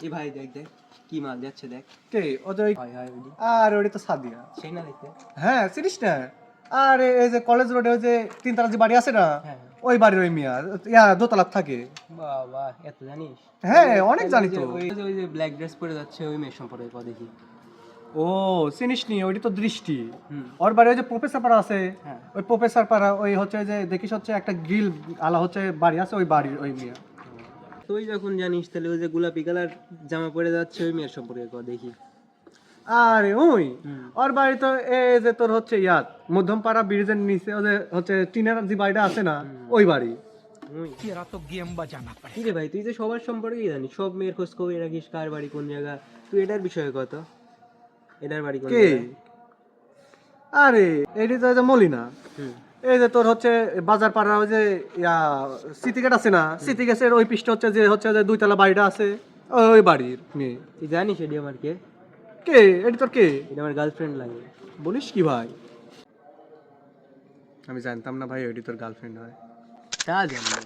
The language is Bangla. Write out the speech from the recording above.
এ ভাই দেখ দেখ কি মাল যাচ্ছে দেখ। কে ওই হয় হয় ওইদি আর ওইটা তো সাদিয়া। সেই না দেখতে। হ্যাঁ চিনিস না? আরে এই যে কলেজ রোডে ওই যে তিনতলা যে বাড়ি আছে না, হ্যাঁ ওই বাড়ির ওই মিয়া দোতলার থাকে। বাবা এত জানিস? হ্যাঁ অনেক জানি তো। ওই যে ব্ল্যাক ড্রেস পরে যাচ্ছে ওই মেয়ের সম্পর্কে কথা দেখি। ও চিনিস নি? ওইটা তো দৃষ্টি। হুম ওর বাড়ি ওই যে প্রফেসর পাড়া আছে, হ্যাঁ ওই প্রফেসর পাড়া ওই হচ্ছে যে দেখিস হচ্ছে একটা গ্রিল আলা হচ্ছে বাড়ি আছে, ওই বাড়ির ওই মিয়া। তুই যখন জানিস তাহলে ওই যে গোলাপি কালার জামা পরে যাচ্ছে ওই মেয়ের সম্পর্কে কথা দেখি। আরে ওই হুম। ওর বাড়ি তো এই যে তোর হচ্ছে ইয়াদ মধ্যমপাড়া ব্রিজের নিচে ওদের হচ্ছে টিনের যে বাড়িটা আছে না, ওই বাড়ি। तेरा तो गेम बजाना पड़ेगा। কি রে ভাই তুই যে সবার সম্পর্কেই জানিস, সব মেয়ের খোঁজ খবর রাখিস, কার বাড়ি কোন জায়গা। তুই এটার বিষয়ে কত, এটার বাড়ি কোন কে? জায়গায়? আরে এটি তো এই যে মলিনা। হুম এই যে তোর হচ্ছে বাজার পাড়া ওই যে সিটিগেট আছে না, সিটিগেটের ওই পিসটা হচ্ছে যে দুইতলা বাড়িটা আছে, ওই বাড়ির মেয়ে। তুই জানিস এটি আমার কে? কে এটি তোর কে? এটা আমার গার্লফ্রেন্ড লাগে। বলিস কি ভাই? আমি জানতাম না ভাই ওইটি তোর গার্লফ্রেন্ড হয়। তা জানি না।